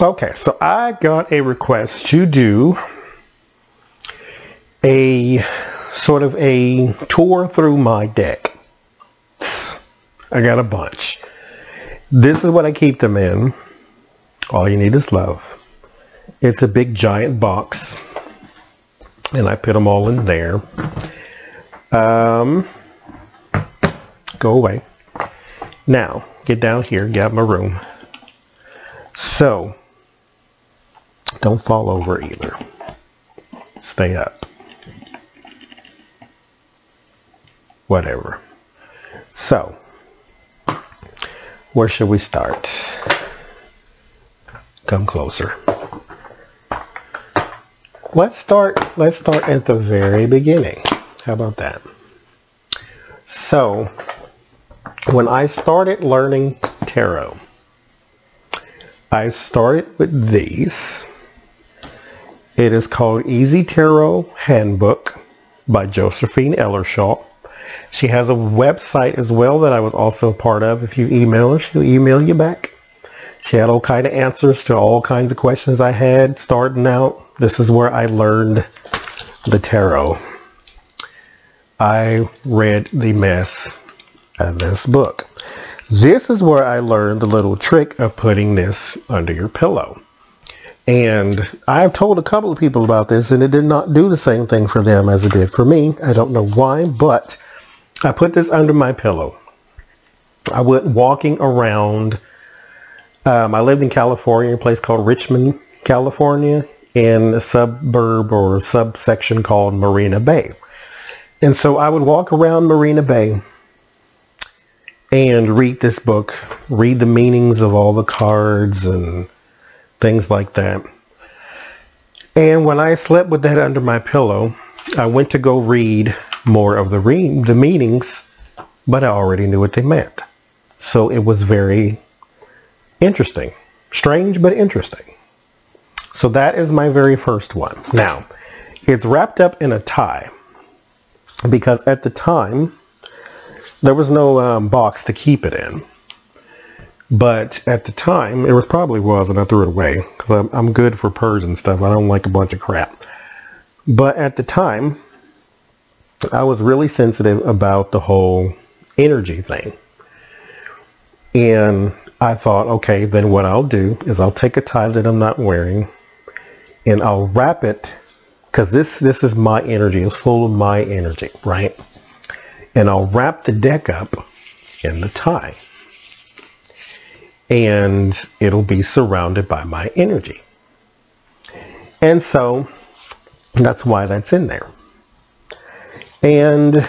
Okay, so I got a request to do a sort of a tour through my deck. I got a bunch. This is what I keep them in. All you need is love. It's a big giant box, and I put them all in there. Go away. Now, get down here, get out of my room. So, don't fall over either. Stay up. Whatever. So, where should we start? Come closer. Let's start at the very beginning. How about that? So, when I started learning tarot, I started with these. It is called Easy Tarot Handbook by Josephine Ellershaw. She has a website as well that I was also a part of. If you email her, she'll email you back. She had all kinds of answers to all kinds of questions I had starting out. This is where I learned the tarot. I read the mess of this book. This is where I learned the little trick of putting this under your pillow. And I've told a couple of people about this, and it did not do the same thing for them as it did for me. I don't know why, but I put this under my pillow. I went walking around. I lived in California, a place called Richmond, California, in a suburb or a subsection called Marina Bay. And so I would walk around Marina Bay and read this book, read the meanings of all the cards and things like that. And when I slept with that under my pillow, I went to go read more of the meanings, but I already knew what they meant. So it was very interesting. Strange, but interesting. So that is my very first one. Now, it's wrapped up in a tie because at the time, there was no box to keep it in. But at the time, it probably was, and I threw it away because I'm good for purrs and stuff. I don't like a bunch of crap. But at the time, I was really sensitive about the whole energy thing. And I thought, okay, then what I'll do is I'll take a tie that I'm not wearing and I'll wrap it, because this is my energy. It's full of my energy, right? And I'll wrap the deck up in the tie. And it'll be surrounded by my energy. And so that's why that's in there. And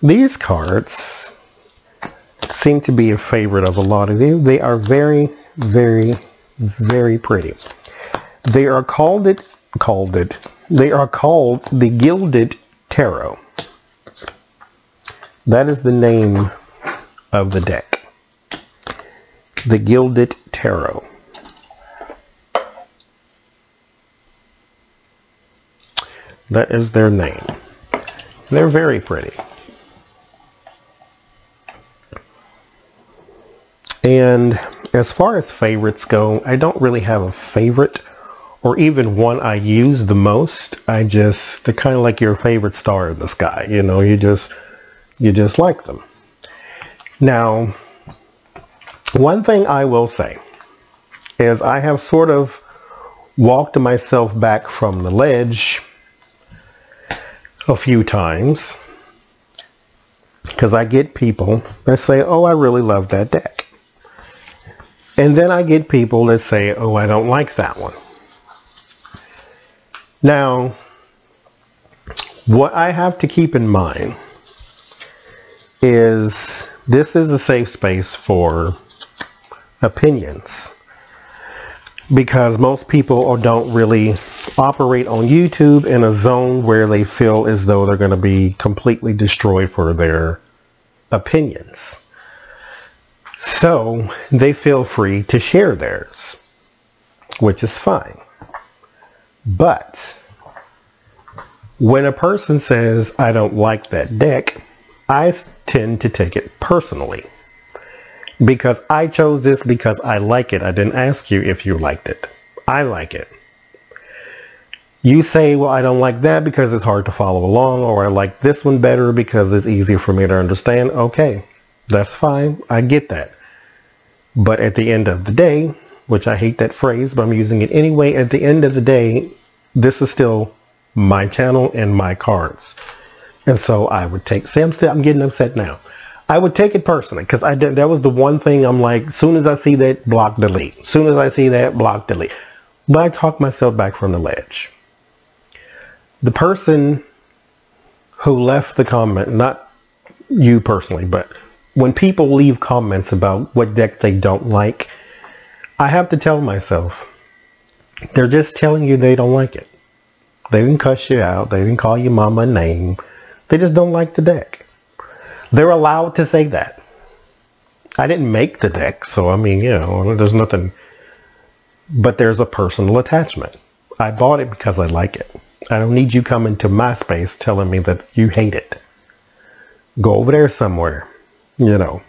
these cards seem to be a favorite of a lot of you. They are very, very, very pretty. They are called the Gilded Tarot. That is the name of the deck. The Gilded Tarot. That is their name. They're very pretty. And as far as favorites go, I don't really have a favorite or even one I use the most. They're kind of like your favorite star in the sky. You know, you just like them. Now, one thing I will say is I have sort of walked myself back from the ledge a few times because I get people that say, oh, I really love that deck. And then I get people that say, oh, I don't like that one. Now, what I have to keep in mind is this is a safe space for opinions, because most people don't really operate on YouTube in a zone where they feel as though they're going to be completely destroyed for their opinions. So they feel free to share theirs, which is fine. But when a person says, I don't like that deck, I tend to take it personally. Because I chose this because I like it. I didn't ask you if you liked it. I like it. You say, well, I don't like that because it's hard to follow along, or I like this one better because it's easier for me to understand. Okay, that's fine. I get that. But at the end of the day, which I hate that phrase, but I'm using it anyway, at the end of the day, this is still my channel and my cards. And so I would take, see, I'm getting upset now. I would take it personally because that was the one thing I'm like, soon as I see that, block, delete. Soon as I see that, block, delete. But I talk myself back from the ledge. The person who left the comment, not you personally, but when people leave comments about what deck they don't like, I have to tell myself, they're just telling you they don't like it. They didn't cuss you out. They didn't call your mama a name. They just don't like the deck. They're allowed to say that. I didn't make the deck, so I mean, you know, there's nothing, but there's a personal attachment. I bought it because I like it. I don't need you coming to my space telling me that you hate it. Go over there somewhere, you know.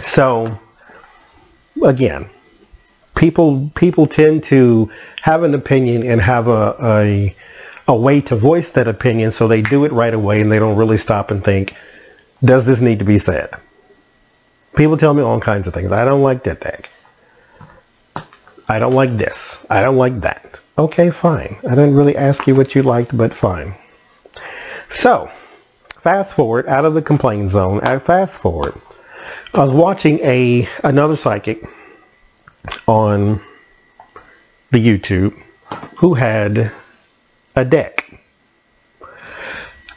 So, again, people tend to have an opinion and have a way to voice that opinion, so they do it right away and they don't really stop and think, does this need to be said? People tell me all kinds of things. I don't like that deck. I don't like this. I don't like that. Okay, fine. I didn't really ask you what you liked, but fine. So, fast forward out of the complaint zone. Fast forward. I was watching another psychic on the YouTube who had a deck.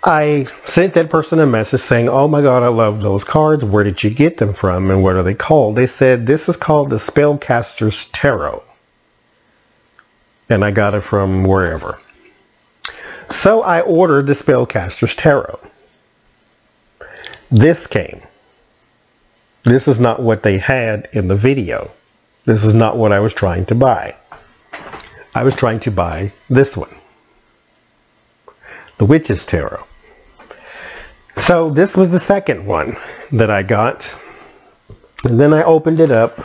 I sent that person a message saying, oh my God, I love those cards. Where did you get them from and what are they called? They said, this is called the Spellcaster's Tarot. And I got it from wherever. So I ordered the Spellcaster's Tarot. This came. This is not what they had in the video. This is not what I was trying to buy. I was trying to buy this one. The Witch's Tarot. So this was the second one that I got. And then I opened it up.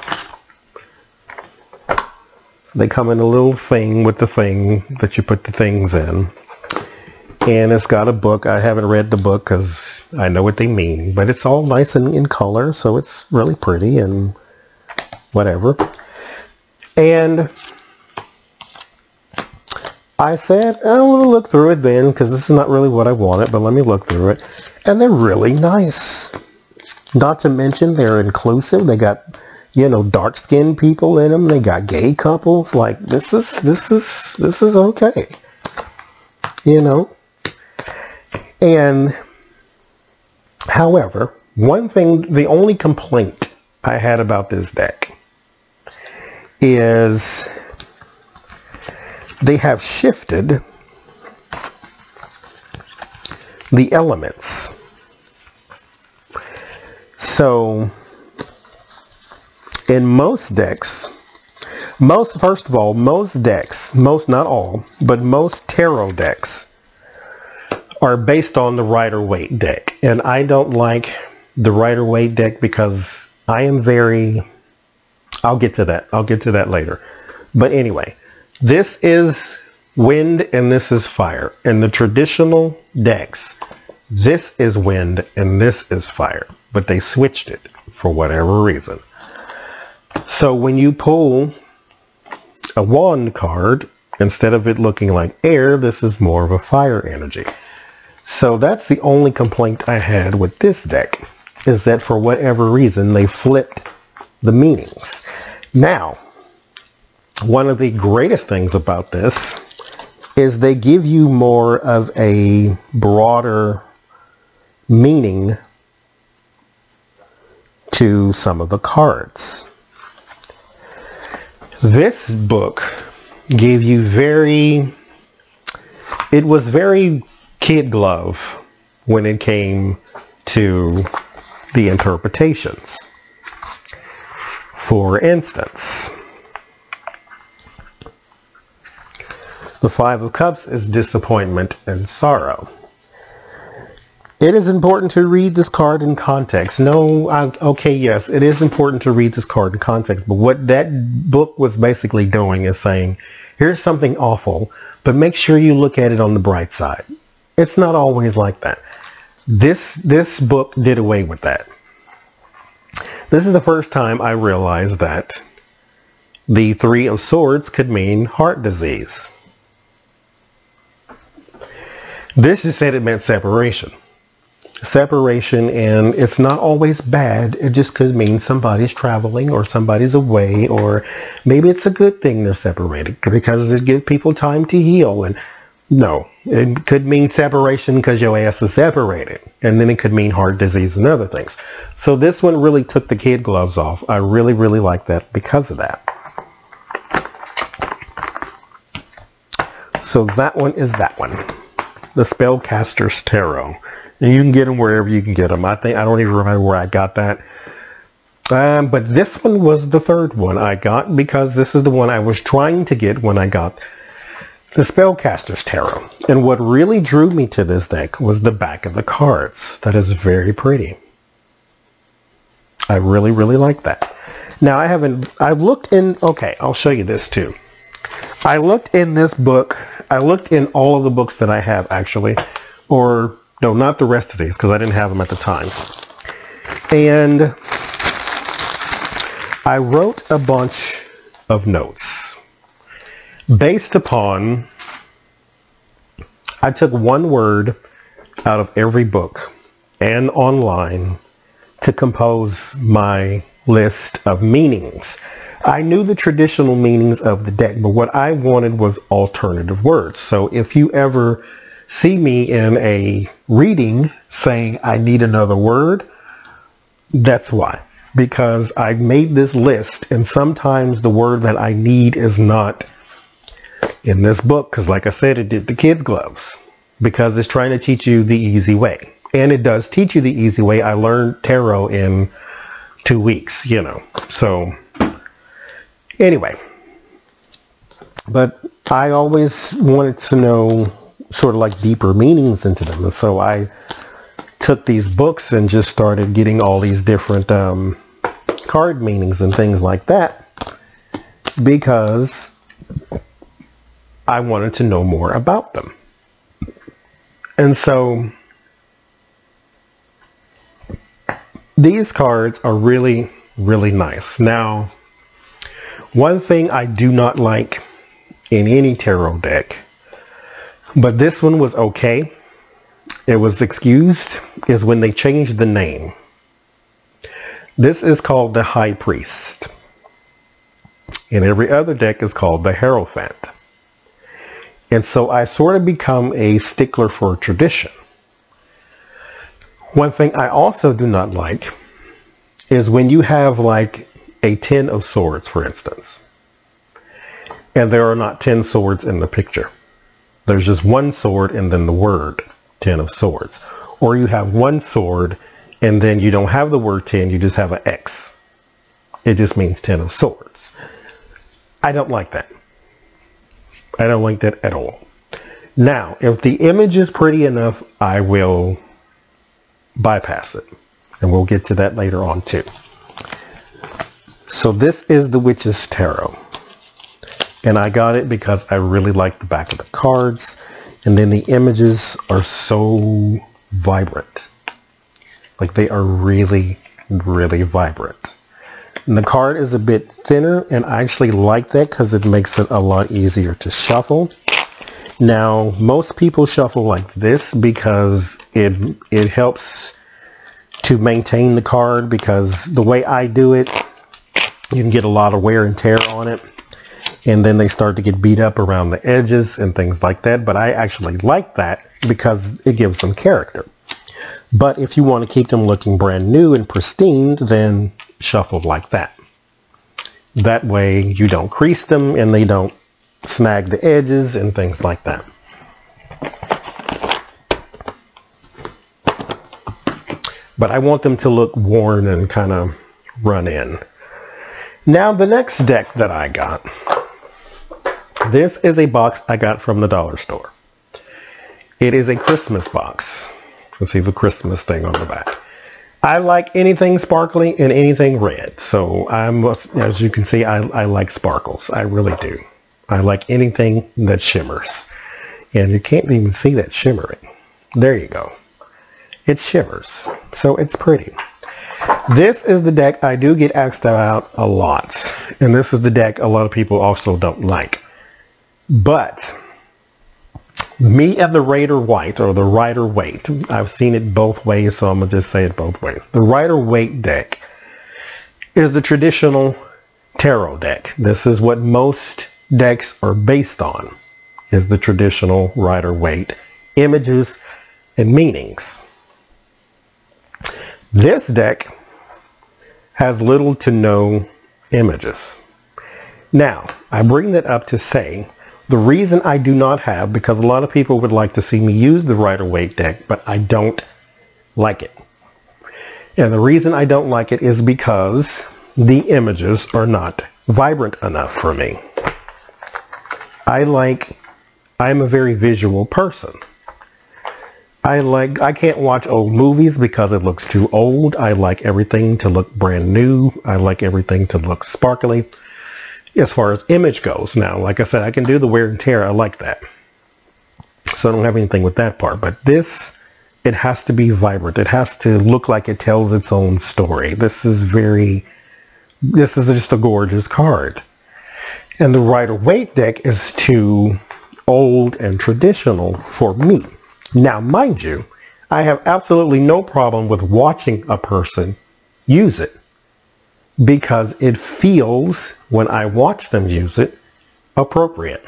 They come in a little thing with the thing that you put the things in. And it's got a book. I haven't read the book because I know what they mean. But it's all nice and in color, so it's really pretty and whatever. And I said, I want to look through it then, because this is not really what I wanted, but let me look through it. And they're really nice. Not to mention they're inclusive. They got, you know, dark-skinned people in them. They got gay couples. Like, this is okay. You know? And, however, one thing, the only complaint I had about this deck is they have shifted the elements. So in most decks, first of all, most decks, not all, but most tarot decks are based on the Rider-Waite deck. And I don't like the Rider-Waite deck because I am very, I'll get to that. I'll get to that later. But anyway, this is wind and this is fire. In the traditional decks, this is wind and this is fire. But they switched it for whatever reason. So when you pull a wand card, instead of it looking like air, this is more of a fire energy. So that's the only complaint I had with this deck, is that for whatever reason they flipped the meanings. Now, one of the greatest things about this is they give you more of a broader meaning to some of the cards. This book gave you it was very kid glove when it came to the interpretations. For instance, the Five of Cups is disappointment and sorrow. It is important to read this card in context. Okay, yes, it is important to read this card in context, but what that book was basically doing is saying, here's something awful, but make sure you look at it on the bright side. It's not always like that. This book did away with that. This is the first time I realized that the Three of Swords could mean heart disease. This just said it meant separation. Separation, and it's not always bad. It just could mean somebody's traveling or somebody's away, or maybe it's a good thing they're separated because it gives people time to heal. And no, it could mean separation because your ass is separated, and then it could mean heart disease and other things. So this one really took the kid gloves off. I really, really like that because of that. So that one is that one, the Spellcaster's Tarot. And you can get them wherever you can get them. I don't even remember where I got that. But this one was the third one I got because this is the one I was trying to get when I got the Spellcaster's Tarot. And what really drew me to this deck was the back of the cards. That is very pretty. I really, really like that. Now I've looked in, okay, I'll show you this too. I looked in this book. I looked in all of the books that I have actually, or no, not the rest of these because I didn't have them at the time. And I wrote a bunch of notes based upon, I took one word out of every book and online to compose my list of meanings. I knew the traditional meanings of the deck, but what I wanted was alternative words. So if you ever see me in a reading saying I need another word, that's why. Because I made this list, and sometimes the word that I need is not in this book, because like I said, it did the kid gloves, because it's trying to teach you the easy way. And it does teach you the easy way. I learned tarot in 2 weeks, you know. So anyway, but I always wanted to know sort of like deeper meanings into them. And so I took these books and just started getting all these different card meanings and things like that because I wanted to know more about them. And so these cards are really, really nice. Now, one thing I do not like in any tarot deck, but this one was okay, it was excused, is when they changed the name. This is called the High Priest. And every other deck is called the Hierophant. And so I sort of become a stickler for tradition. One thing I also do not like is when you have like a 10 of swords, for instance, and there are not 10 swords in the picture. There's just one sword and then the word 10 of swords. Or you have one sword and then you don't have the word 10, you just have an X. It just means 10 of swords. I don't like that. I don't like that at all. Now, if the image is pretty enough, I will bypass it. And we'll get to that later on too. So this is the Witch's Tarot. And I got it because I really like the back of the cards. And then the images are so vibrant. Like they are really, really vibrant. And the card is a bit thinner, and I actually like that because it makes it a lot easier to shuffle. Now, most people shuffle like this because it helps to maintain the card, because the way I do it, you can get a lot of wear and tear on it. And then they start to get beat up around the edges and things like that. But I actually like that because it gives them character. But if you want to keep them looking brand new and pristine, then shuffle like that. That way you don't crease them and they don't snag the edges and things like that. But I want them to look worn and kind of run in. Now the next deck that I got. This is a box I got from the dollar store. It is a Christmas box. can see the Christmas thing on the back. I like anything sparkly and anything red. So as you can see, I like sparkles. I really do. I like anything that shimmers. And you can't even see that shimmering. There you go. It shimmers. So it's pretty. This is the deck I do get asked about a lot. And this is the deck a lot of people also don't like. But me and the Rider White, or the Rider Waite, I've seen it both ways, so I'm going to just say it both ways. The Rider Waite deck is the traditional tarot deck. This is what most decks are based on, is the traditional Rider Waite images and meanings. This deck has little to no images. Now, I bring that up to say, the reason I do not have, because a lot of people would like to see me use the Rider Waite deck, but I don't like it. And the reason I don't like it is because the images are not vibrant enough for me. I'm a very visual person. I can't watch old movies because it looks too old. I like everything to look brand new. I like everything to look sparkly. As far as image goes. Now, like I said, I can do the wear and tear. I like that. So I don't have anything with that part. But this, it has to be vibrant. It has to look like it tells its own story. This is just a gorgeous card. And the Rider Waite deck is too old and traditional for me. Now, mind you, I have absolutely no problem with watching a person use it, because it feels, when I watch them use it, appropriate.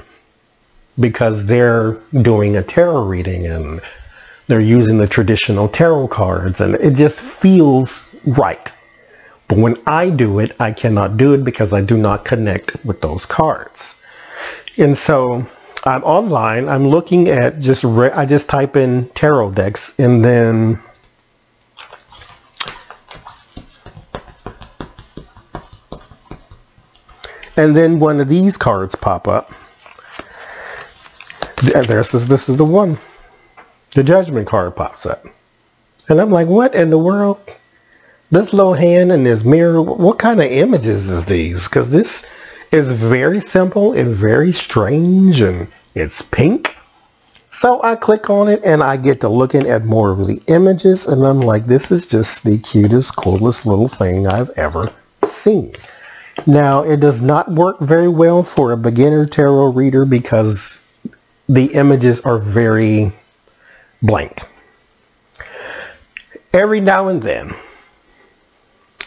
Because they're doing a tarot reading and they're using the traditional tarot cards, and it just feels right. But when I do it, I cannot do it because I do not connect with those cards. And so I'm online, I'm looking at I just type in tarot decks, and then one of these cards pop up. And this is the one. The Judgment card pops up. And I'm like, what in the world? This little hand and this mirror, what kind of images is these? Because this is very simple and very strange, and it's pink. So I click on it and I get to looking at more of the images, and I'm like, this is just the cutest, coolest little thing I've ever seen. Now, it does not work very well for a beginner tarot reader because the images are very blank. Every now and then,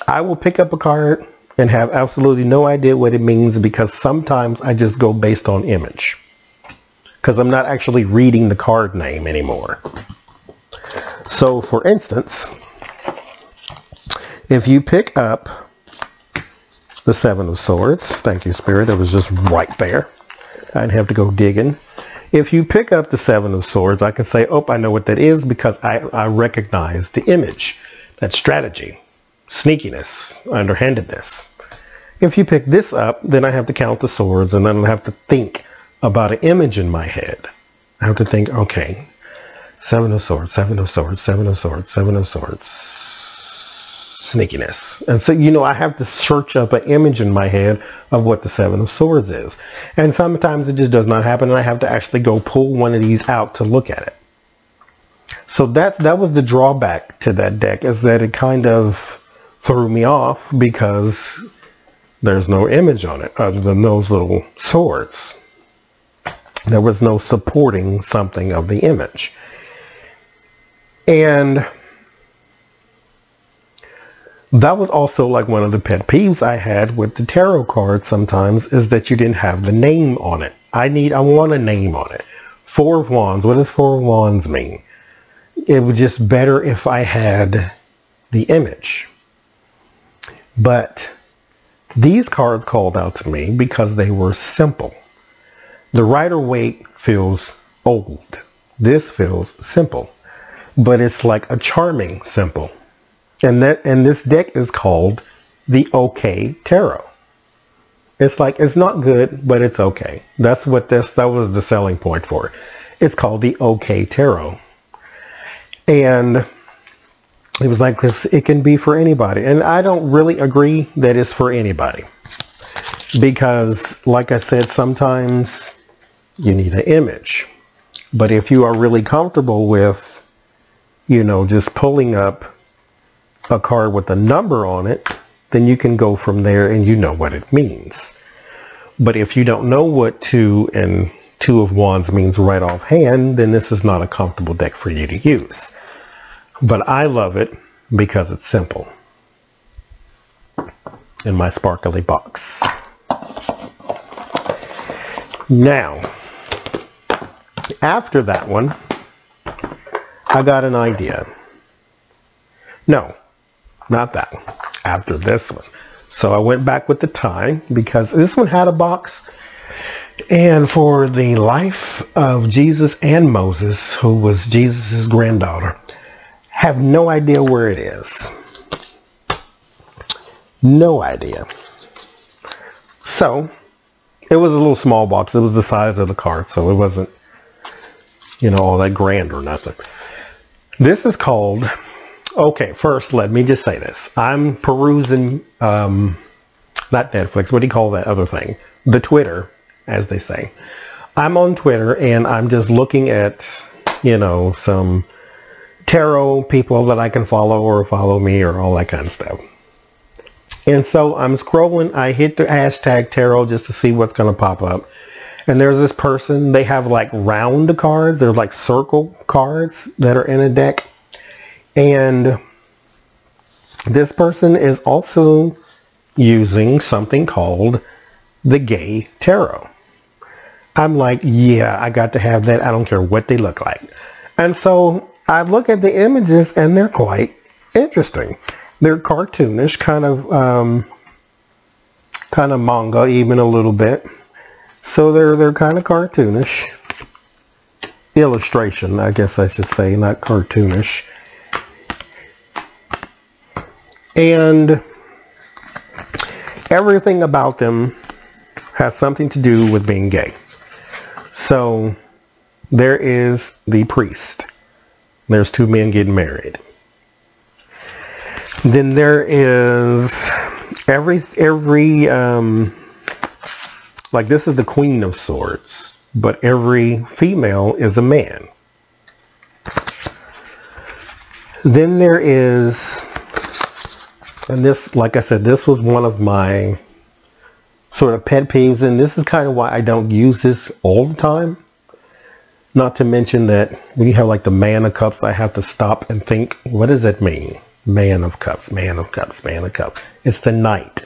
I will pick up a card and have absolutely no idea what it means, because sometimes I just go based on image, because I'm not actually reading the card name anymore. So, for instance, if you pick up the Seven of Swords, thank you, Spirit, it was just right there. I'd have to go digging. If you pick up the Seven of Swords, I can say, oh, I know what that is, because I recognize the image. That's strategy, sneakiness, underhandedness. If you pick this up, then I have to count the swords, and then I have to think about an image in my head. I have to think, okay, Seven of Swords, Seven of Swords, Seven of Swords, Seven of Swords, sneakiness. And so, I have to search up an image in my head of what the Seven of Swords is. And sometimes it just does not happen, and I have to actually go pull one of these out to look at it. So that was the drawback to that deck, is that it kind of threw me off because there's no image on it other than those little swords. There was no supporting something of the image. And that was also like one of the pet peeves I had with the tarot cards sometimes, is that you didn't have the name on it. I want a name on it. Four of Wands. What does Four of Wands mean? It was just better if I had the image. But these cards called out to me because they were simple. The Rider Waite feels old. This feels simple. But it's like a charming simple. And this deck is called the OK Tarot. It's like, it's not good, but it's okay. That was the selling point for it. It's called the OK Tarot. And it was like, 'cause it can be for anybody. And I don't really agree that it's for anybody. Because, like I said, sometimes you need an image. But if you are really comfortable with, you know, just pulling up a card with a number on it, then you can go from there and you know what it means. But if you don't know what 2 and 2 of Wands means right offhand, then this is not a comfortable deck for you to use. But I love it because it's simple. In my sparkly box. Now, after that one, I got an idea. No, not that one. After this one. So I went back with the tie because this one had a box. And for the life of Jesus and Moses, who was Jesus' granddaughter, have no idea where it is. No idea. So it was a little small box. It was the size of the card, so it wasn't, you know, all that grand or nothing. This is called, okay, first let me just say this. I'm perusing, not Netflix, what do you call that other thing? The Twitter, as they say. I'm on Twitter and I'm just looking at, you know, some tarot people that I can follow or follow me or all that kind of stuff. And so I'm scrolling, I hit the hashtag tarot just to see what's going to pop up. And there's this person, they have like round cards, they're like circle cards that are in a deck. And this person is also using something called the Gay Tarot. I'm like, yeah, I got to have that. I don't care what they look like. And so I look at the images and they're quite interesting. They're cartoonish, kind of manga, even a little bit. So they're kind of cartoonish. Illustration, I guess I should say, not cartoonish. And everything about them has something to do with being gay. So there is the priest. There's 2 men getting married. Then there is every like this is the Queen of Swords, but every female is a man. Then there is, and this, like I said, this was one of my sort of pet peeves, and this is kind of why I don't use this all the time. Not to mention that when you have like the Man of Cups, I have to stop and think, what does that mean? Man of Cups, Man of Cups, Man of Cups. It's the Knight.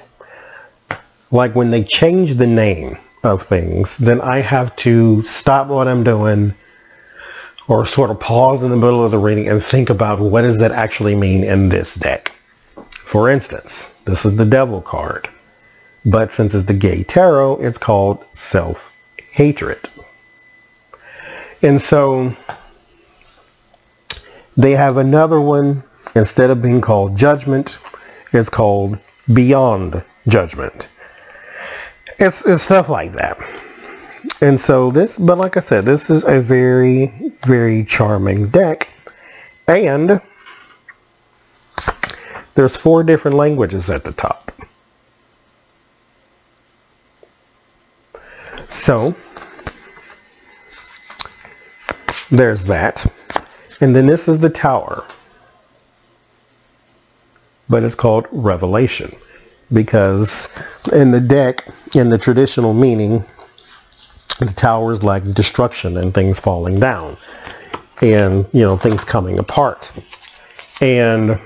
Like when they change the name of things, then I have to stop what I'm doing or sort of pause in the middle of the reading and think about what does that actually mean in this deck. For instance, this is the Devil card. But since it's the Gay Tarot, it's called Self-Hatred. And so they have another one. Instead of being called Judgment, it's called Beyond Judgment. It's stuff like that. And so this, but like I said, this is a very, very charming deck. And there's 4 different languages at the top. So there's that. And then this is the Tower. But it's called Revelation because in the deck, in the traditional meaning, the tower is like destruction and things falling down and, you know, things coming apart. And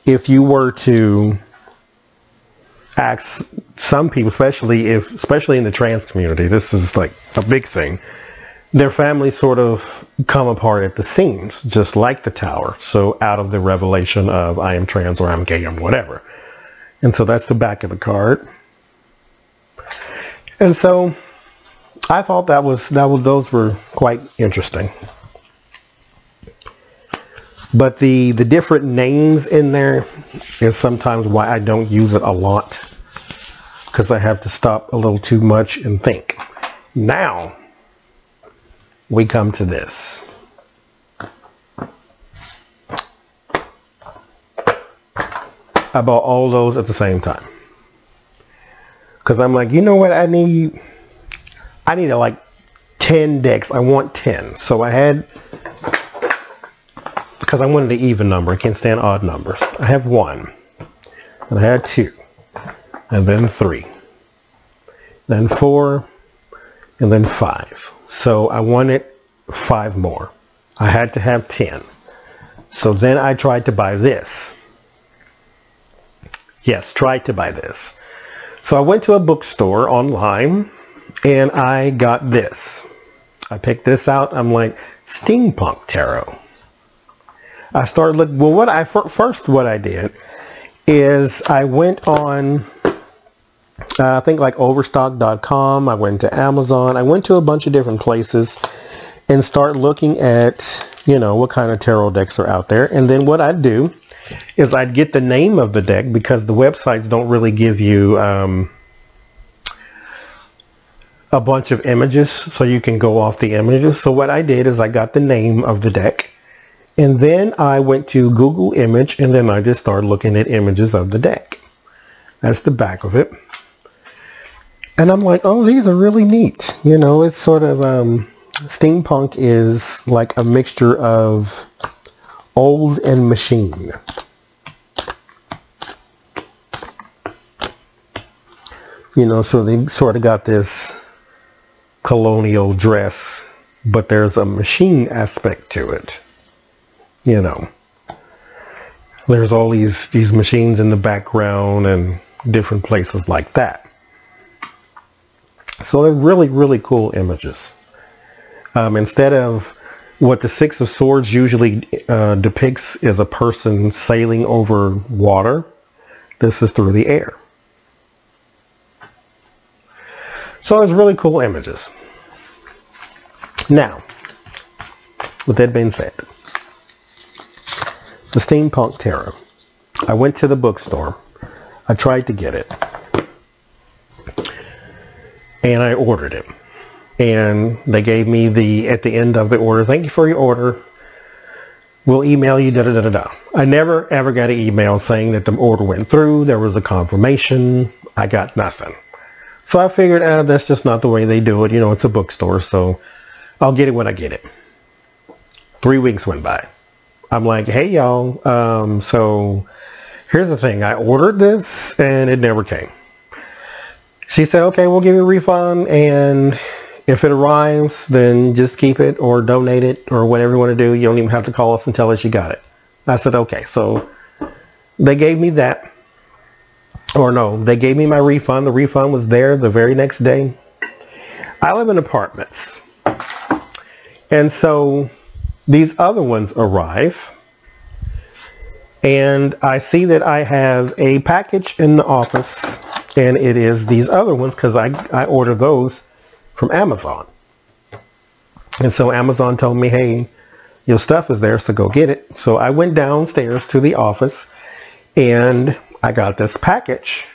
if you were to ask some people, especially in the trans community, this is like a big thing. Their families sort of come apart at the seams, just like the Tower. So out of the revelation of I am trans or I'm gay or whatever. And so that's the back of the card. And so I thought those were quite interesting. But the different names in there is sometimes why I don't use it a lot. Because I have to stop a little too much and think. Now we come to this. I bought all those at the same time. Because I'm like, you know what, I need like 10 decks. I want 10. So I had, because I wanted an even number. I can't stand odd numbers. I have 1. And I had 2. And then 3. Then 4. And then 5. So I wanted 5 more. I had to have 10. So then I tried to buy this. Yes, tried to buy this. So I went to a bookstore online and I got this. I picked this out. I'm like, Steampunk Tarot. I started looking. Well, what I did is I went on, I think like Overstock.com. I went to Amazon. I went to a bunch of different places and start looking at, you know, what kind of tarot decks are out there. And then what I'd do is I'd get the name of the deck, because the websites don't really give you a bunch of images, so you can go off the images. So what I did is I got the name of the deck, and then I went to Google Image, and then I just started looking at images of the deck. That's the back of it. And I'm like, oh, these are really neat. You know, it's sort of, steampunk is like a mixture of old and machine. You know, so they sort of got this colonial dress, but there's a machine aspect to it. You know, there's all these machines in the background and different places like that. So they're really, really cool images. Instead of what the Six of Swords usually depicts is a person sailing over water, this is through the air. So it's really cool images. Now, with that being said, the Steampunk Tarot. I went to the bookstore. I tried to get it. And I ordered it. And they gave me at the end of the order, thank you for your order. We'll email you, da-da-da-da-da. I never ever got an email saying that the order went through. There was a confirmation. I got nothing. So I figured, that's just not the way they do it. You know, it's a bookstore, so I'll get it when I get it. 3 weeks went by. I'm like, hey, y'all, so here's the thing. I ordered this, and it never came. She said, okay, we'll give you a refund, and if it arrives, then just keep it or donate it or whatever you want to do. You don't even have to call us and tell us you got it. I said, okay. So they gave me that. Or no, they gave me my refund. The refund was there the very next day. I live in apartments. And so these other ones arrive. And I see that I have a package in the office. And it is these other ones because I ordered those from Amazon. And so Amazon told me, hey, your stuff is there, so go get it. So I went downstairs to the office and I got this package,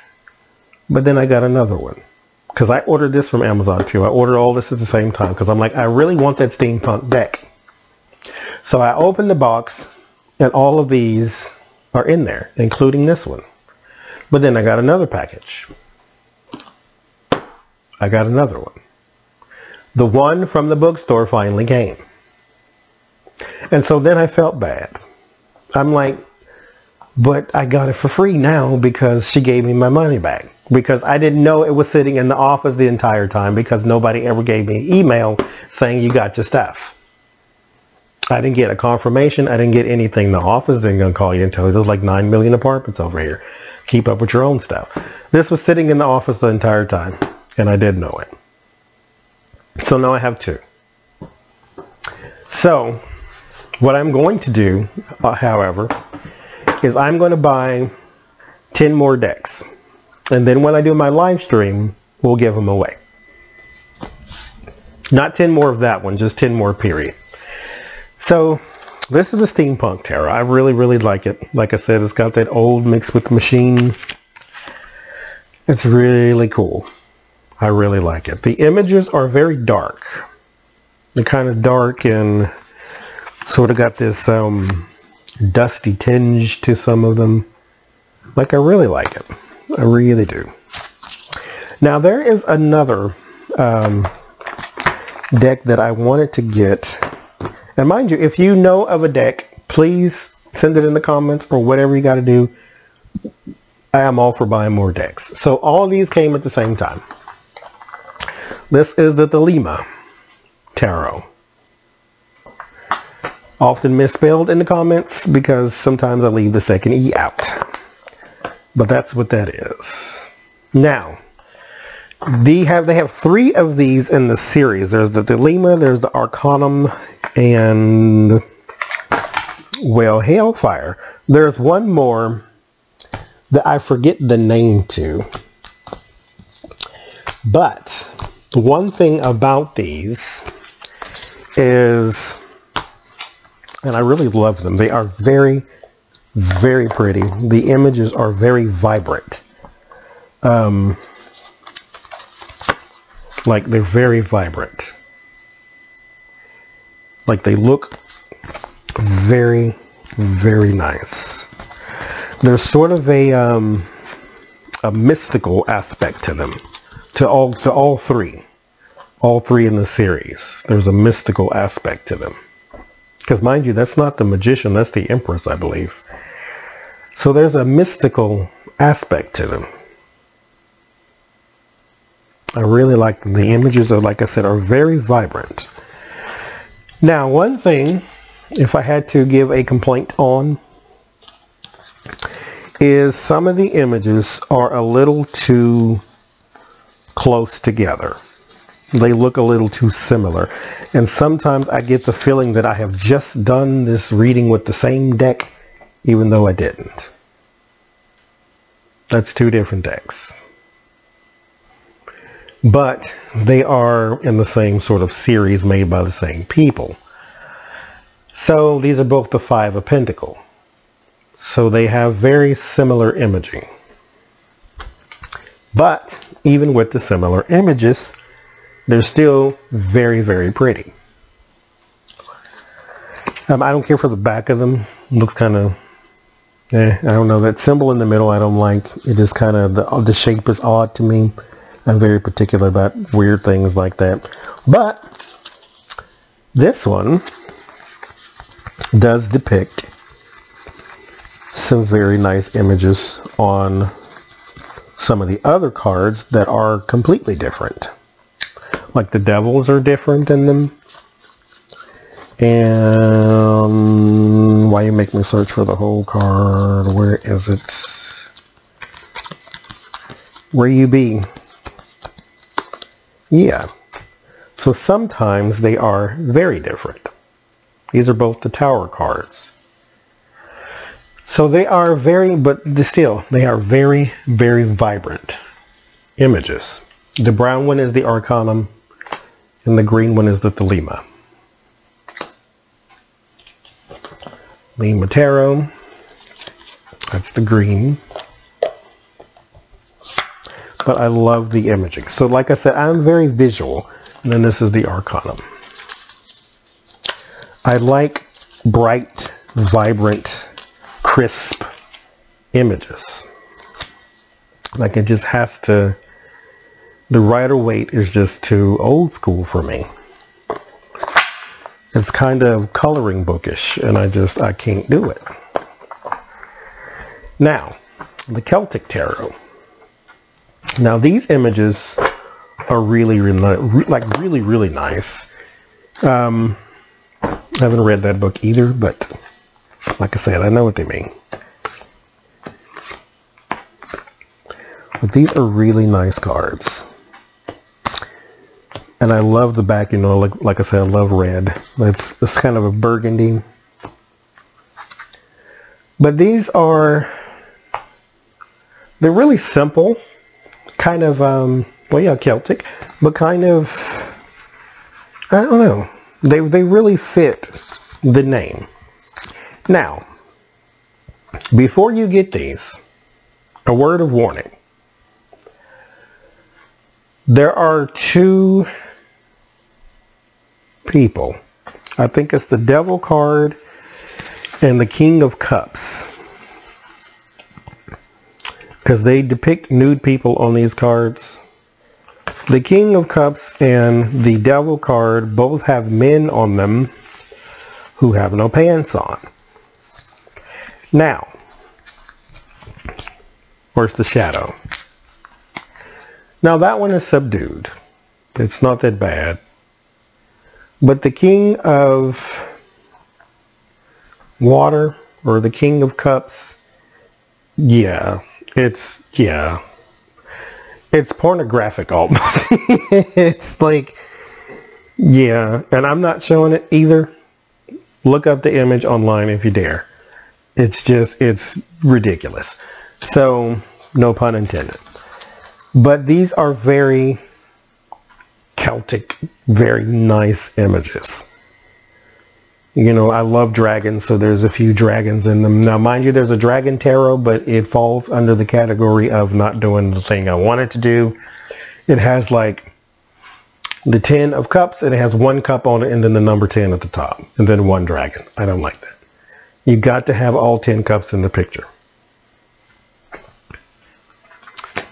but then I got another one because I ordered this from Amazon too. I ordered all this at the same time because I'm like, I really want that steampunk deck. So I opened the box and all of these are in there, including this one. But then I got another package. I got another one. The one from the bookstore finally came. And so then I felt bad. I'm like, but I got it for free now because she gave me my money back. Because I didn't know it was sitting in the office the entire time because nobody ever gave me an email saying you got your stuff. I didn't get a confirmation. I didn't get anything. The office isn't going to call you and tell you there's like 9 million apartments over here. Keep up with your own stuff. This was sitting in the office the entire time and I didn't know it. So now I have 2. So what I'm going to do, however, is I'm going to buy 10 more decks. And then when I do my live stream, we'll give them away. Not 10 more of that one, just 10 more period. So this is the Steampunk Tarot. I really, really like it. Like I said, it's got that old mixed with the machine. It's really cool. I really like it. The images are very dark. They're kind of dark and sort of got this dusty tinge to some of them. Like, I really like it. I really do. Now, there is another deck that I wanted to get. And mind you, if you know of a deck, please send it in the comments or whatever you got to do. I am all for buying more decks. So all these came at the same time. This is the Thelema Tarot. Often misspelled in the comments because sometimes I leave the second E out. But that's what that is. Now, they have 3 of these in the series. There's the Thelema, there's the Arcanum, and, well, Hellfire. There's one more that I forget the name to. But one thing about these is, and I really love them, they are very, very pretty. The images are very vibrant. Like, they're very vibrant. Like, they look very, very nice. There's sort of a mystical aspect to them. To all 3. All 3 in the series. There's a mystical aspect to them. Because mind you, that's not the Magician, that's the Empress, I believe. So there's a mystical aspect to them. I really like them. The images are, like I said, are very vibrant. Now, one thing, if I had to give a complaint on, is some of the images are a little too close together. They look a little too similar. And sometimes I get the feeling that I have just done this reading with the same deck, even though I didn't. That's 2 different decks. But they are in the same sort of series made by the same people. So these are both the 5 of Pentacles. So they have very similar imaging. But even with the similar images, they're still very, very pretty. I don't care for the back of them. It looks kind of, I don't know. That symbol in the middle I don't like. It just kind of, the shape is odd to me. I'm very particular about weird things like that. But this one does depict some very nice images on some of the other cards that are completely different. Like the devils are different in them. And why you make me search for the whole card? Where is it? Where you be? Yeah. So sometimes they are very different. These are both the Tower cards. So they are very, but still, they are very, very vibrant images. The brown one is the Arcanum, and the green one is the Thelema. Thelema Tarot. That's the green. But I love the imaging. So like I said, I'm very visual. And then this is the Arcanum. I like bright, vibrant, crisp images. Like, it just has to, the Rider-Waite is just too old school for me. It's kind of coloring bookish, and I can't do it. Now, the Celtic Tarot. Now, these images are really, really nice. I haven't read that book either, but like I said, I know what they mean. But these are really nice cards. And I love the back, you know, like I said, I love red. It's kind of a burgundy. But these are, they're really simple. Kind of, well, yeah, Celtic. But kind of, I don't know. They really fit the name. Now, before you get these, a word of warning. There are 2 people. I think it's the Devil card and the King of Cups. because they depict nude people on these cards. The King of Cups and the Devil card both have men on them who have no pants on. Now, where's the Shadow? Now that one is subdued. It's not that bad. But the King of Water, or the King of Cups, yeah, it's pornographic almost. It's like, yeah, and I'm not showing it either. Look up the image online if you dare. It's ridiculous. So, no pun intended. But these are very Celtic, very nice images. You know, I love dragons, so there's a few dragons in them. Now, mind you, there's a dragon tarot, but it falls under the category of not doing the thing I wanted to do. It has like the 10 of cups, and it has one cup on it, and then the number 10 at the top, and then one dragon. I don't like that. You got to have all 10 cups in the picture.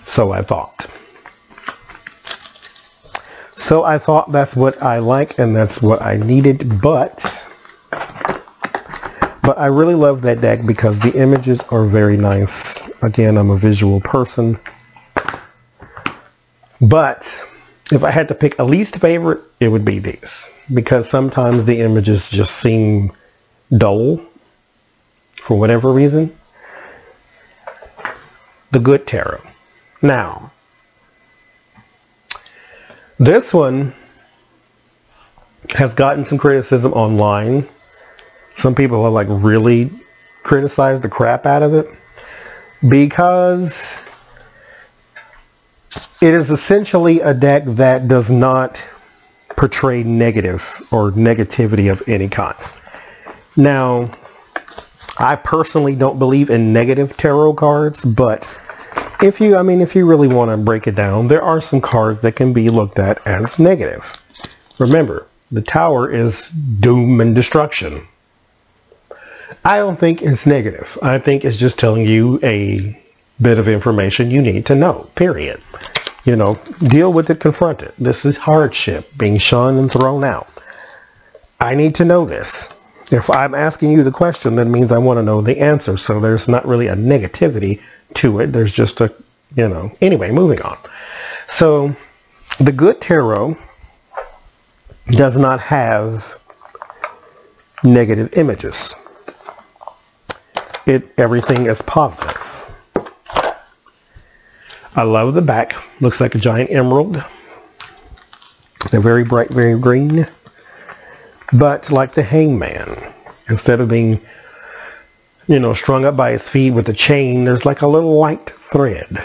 So I thought. So I thought that's what I like, and that's what I needed, but I really love that deck because the images are very nice. Again, I'm a visual person. But if I had to pick a least favorite, it would be these. Because sometimes the images just seem dull for whatever reason. The Good Tarot. Now, this one has gotten some criticism online. Some people have like really criticized the crap out of it because it is essentially a deck that does not portray negative or negativity of any kind. Now, I personally don't believe in negative tarot cards, but if you really want to break it down, there are some cards that can be looked at as negative. Remember, the Tower is doom and destruction. I don't think it's negative. I think it's just telling you a bit of information you need to know, period. You know, deal with it, confront it. This is hardship being shunned and thrown out. I need to know this. If I'm asking you the question, that means I want to know the answer. So there's not really a negativity to it. There's just a, you know, anyway, moving on. So the Good Tarot does not have negative images. Everything is positive. I love the back. Looks like a giant emerald. They're very bright, very green. But like the Hangman, instead of being, you know, strung up by his feet with a chain, there's like a little light thread.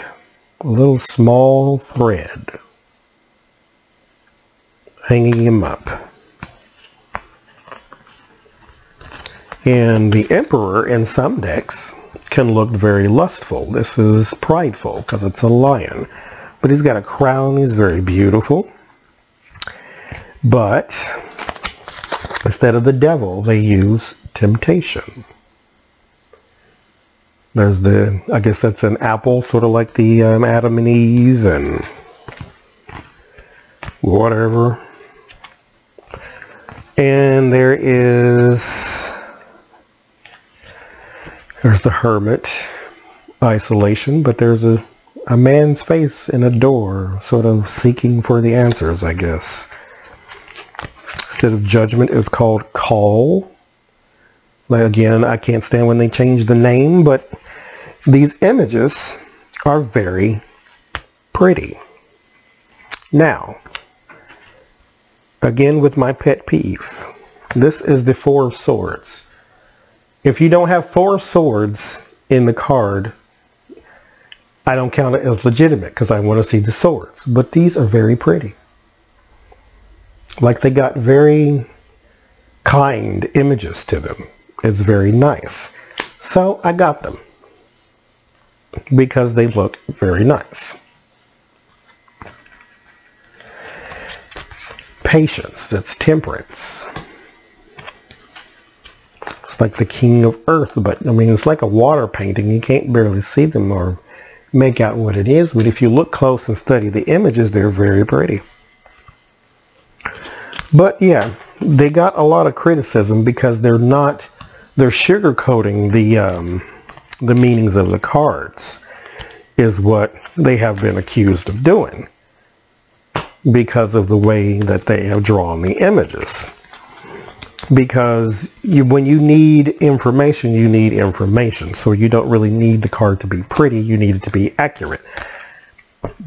A little small thread hanging him up. And the Emperor in some decks can look very lustful. This is prideful because it's a lion. But he's got a crown. He's very beautiful. But instead of the Devil, they use Temptation. There's the, I guess that's an apple, sort of like the Adam and Eve and whatever. And there's the Hermit, isolation, but there's a man's face in a door, sort of seeking for the answers, I guess. Instead of Judgment, it's called Call. Like, again, I can't stand when they change the name, but these images are very pretty. Now, again with my pet peeve, this is the Four of Swords. If you don't have 4 swords in the card, I don't count it as legitimate because I want to see the swords. But these are very pretty. Like, they got very kind images to them. It's very nice. So I got them because they look very nice. Patience, that's Temperance. It's like the King of Earth, but I mean, it's like a water painting. You can't barely see them or make out what it is, but if you look close and study the images, they're very pretty. But yeah, they got a lot of criticism because they're sugarcoating the meanings of the cards, is what they have been accused of doing because of the way that they have drawn the images. Because when you need information, you need information. So you don't really need the card to be pretty, you need it to be accurate.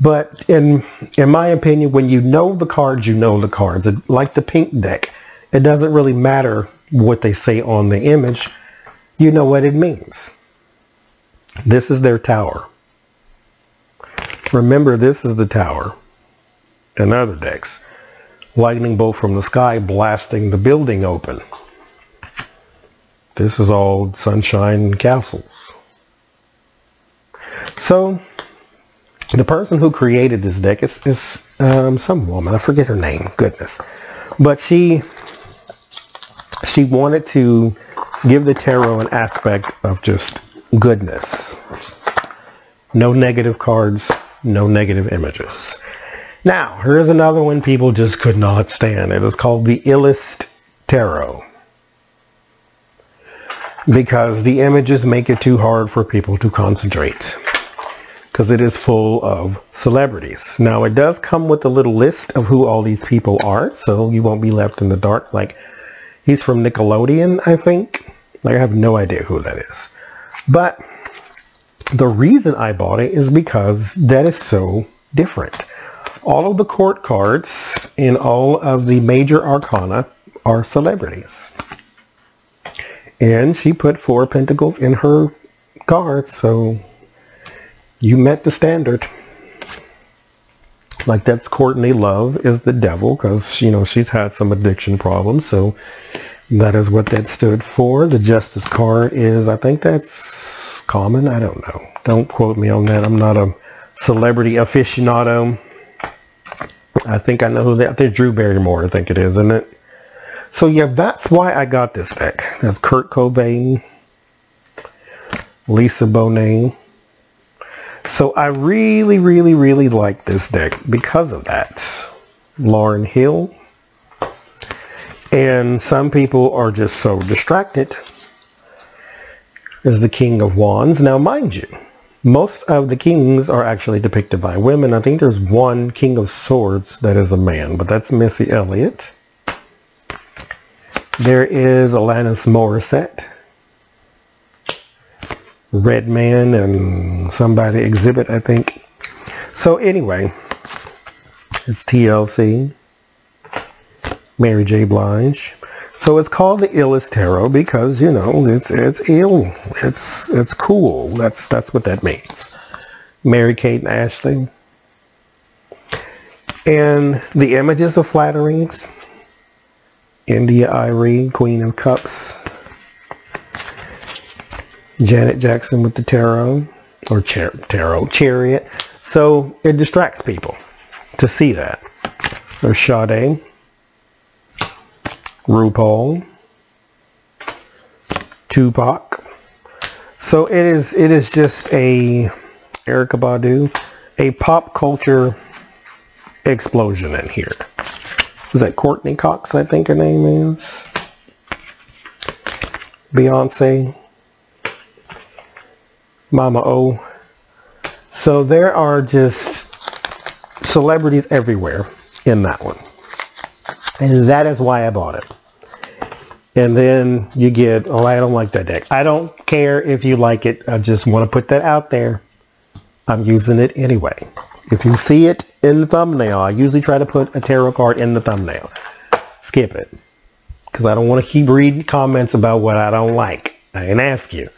But in my opinion, when you know the cards, you know the cards. Like the pink deck, it doesn't really matter what they say on the image. You know what it means. This is their tower. Remember, this is the tower in other decks. Lightning bolt from the sky blasting the building open. This is all sunshine and castles. So the person who created this deck is some woman. I forget her name. Goodness. But she wanted to give the tarot an aspect of just goodness. No negative cards, no negative images. Now, here's another one people just could not stand. It is called the Illest Tarot, because the images make it too hard for people to concentrate, because it is full of celebrities. Now, it does come with a little list of who all these people are, so you won't be left in the dark. Like, he's from Nickelodeon, I think. Like, I have no idea who that is. But the reason I bought it is because that is so different. All of the court cards in all of the major arcana are celebrities. And she put 4 pentacles in her cards, so you met the standard. Like, that's Courtney Love is the devil, because, you know, she's had some addiction problems, so that is what that stood for. The Justice card is, I think that's common. I don't know. Don't quote me on that. I'm not a celebrity aficionado. I think I know who that. There's Drew Barrymore, I think it is, isn't it? So yeah, that's why I got this deck. That's Kurt Cobain, Lisa Bonet. So I really, really, really like this deck because of that. Lauryn Hill. And some people are just so distracted as the King of Wands. Now, mind you, most of the kings are actually depicted by women. I think there's one King of Swords that is a man, but that's Missy Elliott. There is Alanis Morissette, Redman, and somebody Exhibit, I think. So anyway, it's TLC, Mary J. Blige. So it's called the Illest Tarot because, you know, it's ill. It's cool. That's what that means. Mary-Kate and Ashley. And the images are flattering. India Arie, Queen of Cups. Janet Jackson with the tarot. Or chariot. So it distracts people to see that. There's Sade. RuPaul, Tupac. So it is just a Erykah Badu, a pop culture explosion in here. Is that Courtney Cox, I think her name is? Beyonce, Mama O. So there are just celebrities everywhere in that one. And that is why I bought it. And then you get, oh, I don't like that deck. I don't care if you like it. I just want to put that out there. I'm using it anyway. If you see it in the thumbnail, I usually try to put a tarot card in the thumbnail. Skip it. Because I don't want to keep reading comments about what I don't like. I didn't ask you.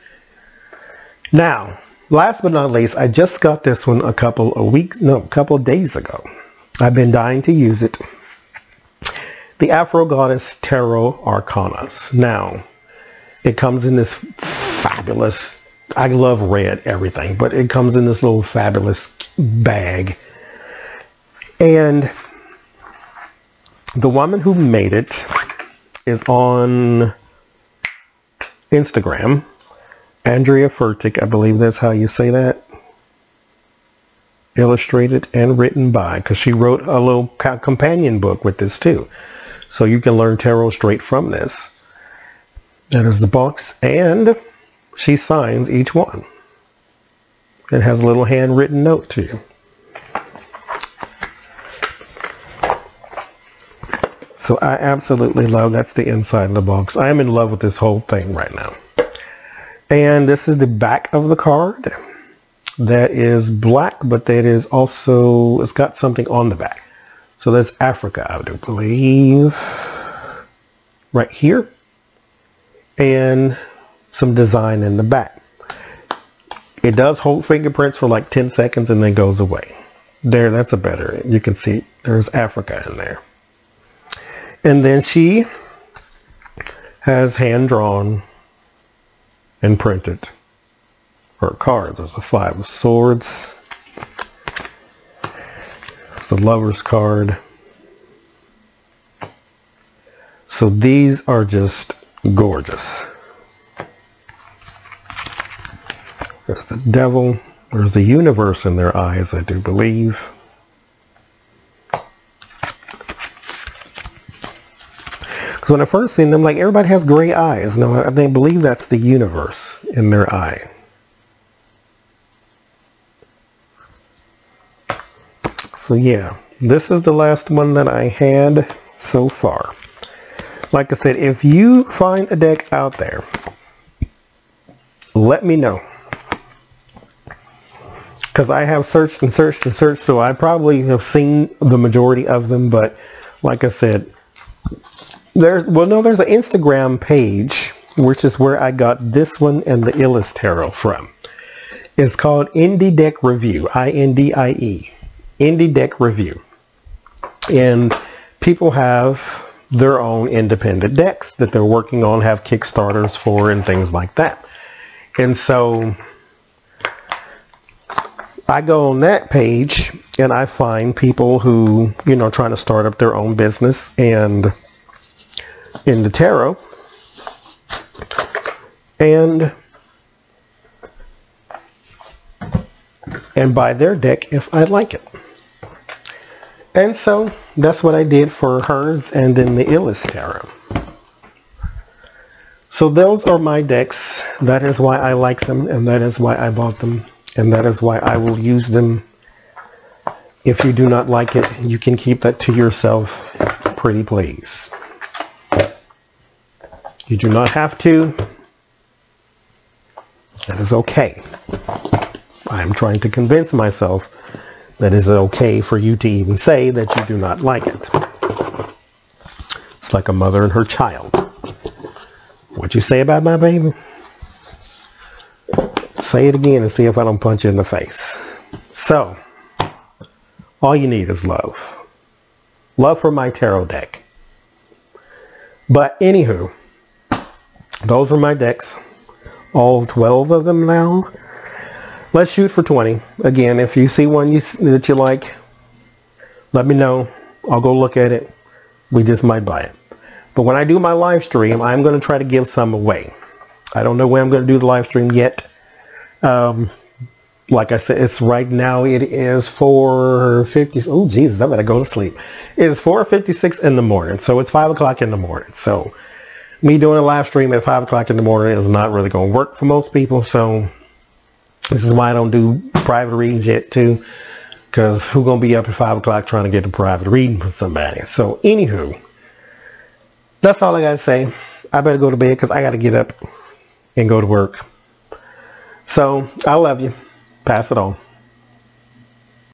Now, last but not least, I just got this one a couple of days ago. I've been dying to use it. The Afro Goddess Tarot Arcanas. Now, it comes in this fabulous, I love red everything, but it comes in this little fabulous bag. And the woman who made it is on Instagram. Andrea Furtick, I believe that's how you say that. illustrated and written by, because she wrote a little companion book with this too. So you can learn tarot straight from this. That is the box, and she signs each one. It has a little handwritten note to you. So I absolutely love, that's the inside of the box. I am in love with this whole thing right now. And this is the back of the card. That is black, but that is also, it's got something on the back. So that's Africa, I do believe, right here. And some design in the back. It does hold fingerprints for like 10 seconds and then goes away. There, that's a better, you can see there's Africa in there. And then she has hand-drawn and printed her cards. There's the 5 of Swords. It's the Lover's card. So these are just gorgeous. There's the Devil. There's the Universe in their eyes, I do believe. Because when I first seen them, like, everybody has gray eyes. No, I believe that's the Universe in their eye. So yeah, this is the last one that I had so far. Like I said, if you find a deck out there, let me know. Because I have searched and searched and searched, so I probably have seen the majority of them. But like I said, there's an Instagram page, which is where I got this one and the Illis Tarot from. It's called Indie Deck Review, I-N-D-I-E, Indie Deck Review. And people have their own independent decks that they're working on, have Kickstarters for and things like that. And so I go on that page and I find people who, you know, trying to start up their own business and in the tarot, and buy their deck if I like it. And so that's what I did for hers and then the Illis Tarot. So those are my decks. That is why I like them, and that is why I bought them, and that is why I will use them. If you do not like it, you can keep that to yourself, pretty please. You do not have to. That is okay. I am trying to convince myself that it's okay for you to even say that you do not like it. It's like a mother and her child. What you say about my baby? Say it again and see if I don't punch you in the face. So, all you need is love. Love for my tarot deck. But anywho, those are my decks. All 12 of them now. Let's shoot for 20. Again, if you see one that you like, let me know. I'll go look at it. We just might buy it. But when I do my live stream, I'm going to try to give some away. I don't know when I'm going to do the live stream yet. Like I said, it's right now, it is 4:50. Oh, Jesus, I better go to sleep. It is 4:56 in the morning. So it's 5 o'clock in the morning. So me doing a live stream at 5 o'clock in the morning is not really going to work for most people. So this is why I don't do private readings yet too. Because who's going to be up at 5 o'clock trying to get a private reading from somebody? So anywho, that's all I got to say. I better go to bed because I got to get up and go to work. So I love you. Pass it on.